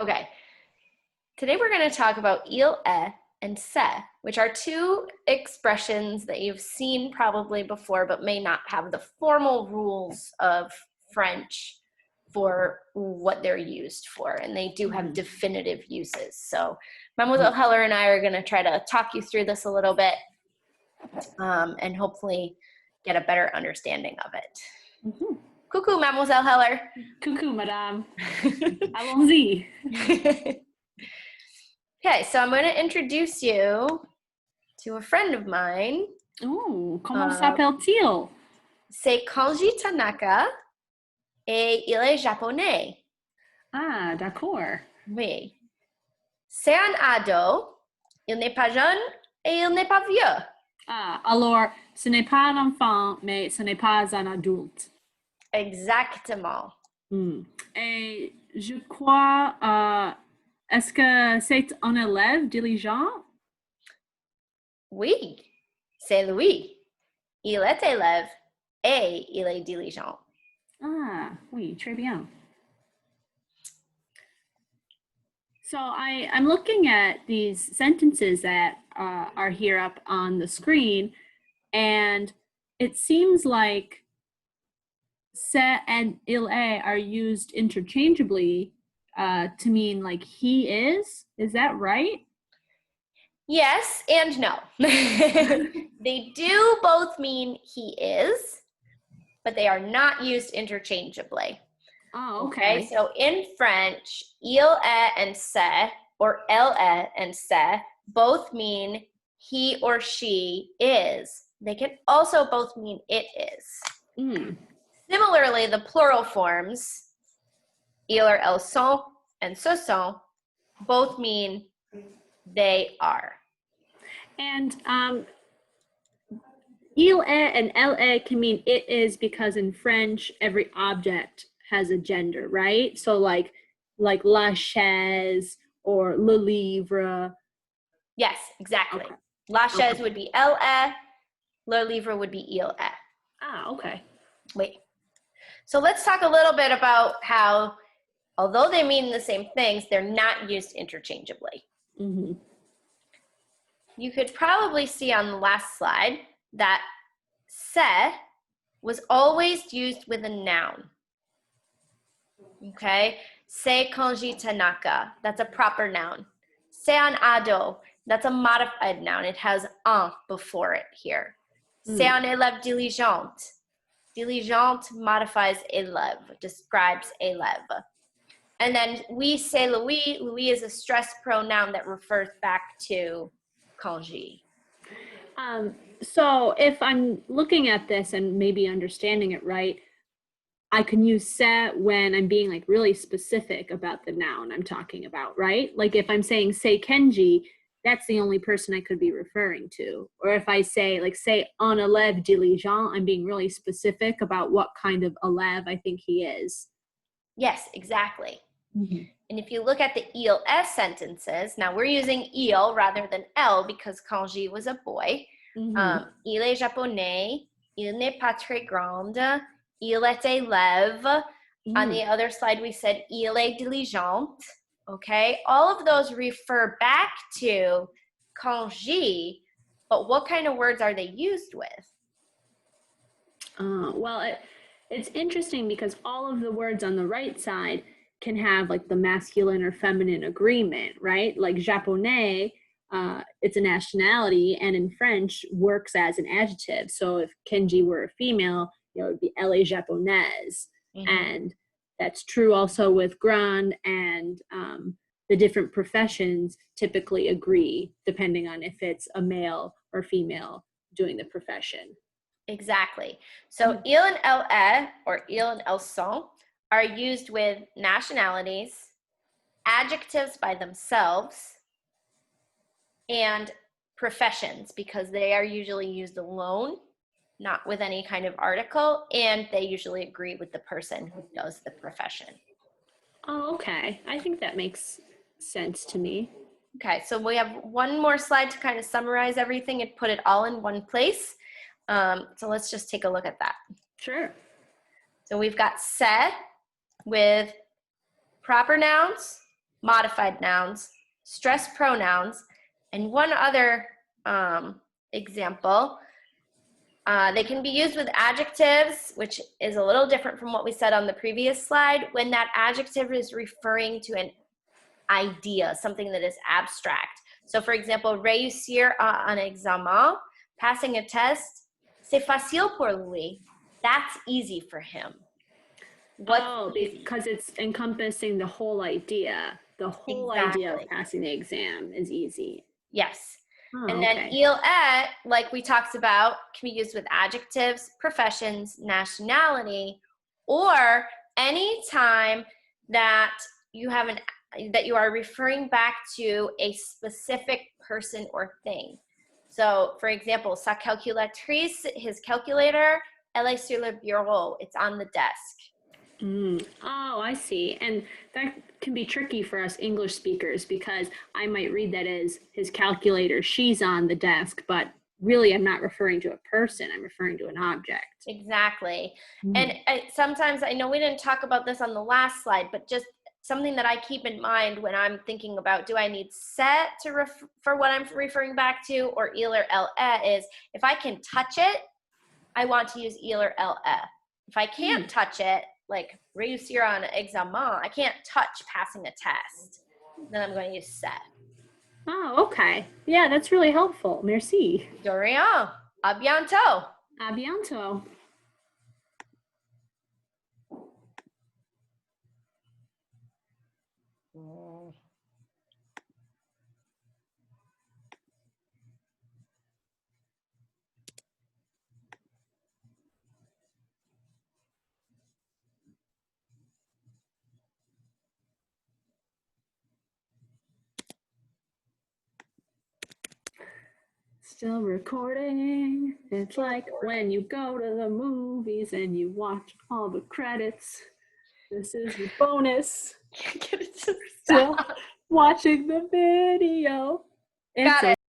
Okay. Today we're going to talk about il est and c'est, which are two expressions that you've seen probably before, but may not have the formal rules of French for what they're used for. And they do have definitive uses. So Mademoiselle Heller and I are going to try to talk you through this a little bit and hopefully get a better understanding of it. Mm-hmm. Coucou, Mademoiselle Heller. Coucou, madame. Allons-y. Okay, so I'm going to introduce you to a friend of mine. Oh, comment s'appelle-t-il? C'est Kanji Tanaka et il est japonais. Ah, d'accord. Oui. C'est un ado, il n'est pas jeune et il n'est pas vieux. Ah, alors, ce n'est pas un enfant, mais ce n'est pas un adulte. Exactement. Et je crois, est-ce que c'est un élève diligent? Oui, c'est lui. Il est élève et il est diligent. Ah, oui, très bien. So I'm looking at these sentences that are here up on the screen, and it seems like c'est and il est are used interchangeably to mean like he is. Is that right? Yes and no. They do both mean he is, but they are not used interchangeably. Oh, okay. So in French, il est and c'est, or elle est and c'est, both mean he or she is. They can also both mean it is. Similarly, the plural forms, ils or elles sont and ce sont, both mean they are. And il est and elle est can mean it is because in French, every object has a gender, right? So like la chaise or le livre. Yes, exactly. Okay. La chaise would be elle est, le livre would be il est. Ah, okay. Wait. So let's talk a little bit about how, although they mean the same things, they're not used interchangeably. You could probably see on the last slide that c'est was always used with a noun. Okay, c'est Kanji Tanaka, that's a proper noun. C'est un ado, that's a modified noun. It has un before it here. C'est un élève diligent. Diligent modifies élève, describes élève. And then we say Louis. Louis is a stress pronoun that refers back to Kanji. So if I'm looking at this and maybe understanding it right, I can use c'est when I'm being like really specific about the noun I'm talking about, right? Like if I'm saying say Kenji, that's the only person I could be referring to. Or if I say like say un élève diligent, I'm being really specific about what kind of élève I think he is. Yes, exactly. And if you look at the il est sentences, now we're using il rather than elle because Kanji was a boy. Il est japonais, il n'est pas très grand, il est élève. On the other slide, we said il est diligent. Okay, all of those refer back to Kanji, but what kind of words are they used with? Well, it's interesting because all of the words on the right side can have like the masculine or feminine agreement, right? Like japonais, it's a nationality, and in French works as an adjective. So if Kenji were a female, it would be elle est japonaise. And that's true also with grand, and the different professions typically agree depending on if it's a male or female doing the profession. Exactly. So il and elle est, or il and elles sont, are used with nationalities, adjectives by themselves, and professions because they are usually used alone, not with any kind of article, and they usually agree with the person who does the profession. Oh, okay. I think that makes sense to me. Okay, so we have one more slide to kind of summarize everything and put it all in one place. So let's just take a look at that. Sure. So we've got c'est with proper nouns, modified nouns, stress pronouns, and one other example. They can be used with adjectives, which is a little different from what we said on the previous slide, when that adjective is referring to an idea, something that is abstract. So for example, réussir à un examen, passing a test, c'est facile pour lui. That's easy for him. Because it's encompassing the whole idea. The whole idea of passing the exam is easy. Yes. And then elle est, like we talked about, can be used with adjectives, professions, nationality, or any time that you have that you are referring back to a specific person or thing. So, for example, sa calculatrice, his calculator, elle est sur le bureau, it's on the desk. Oh, I see. And that can be tricky for us English speakers because I might read that as his calculator, she's on the desk, but really I'm not referring to a person, I'm referring to an object. Exactly. And sometimes, I know we didn't talk about this on the last slide, but just something that I keep in mind when I'm thinking about, do I need set for what I'm referring back to, or elle or elle is, if I can touch it, I want to use elle or elle. If I can't touch it, like réussir à un examen, I can't touch passing a test, then I'm going to use set. Oh, okay. Yeah, that's really helpful. Merci. De rien. À bientôt. À bientôt. Still recording. It's like when you go to the movies and you watch all the credits. This is the bonus. Can't get it to Still watching the video. It's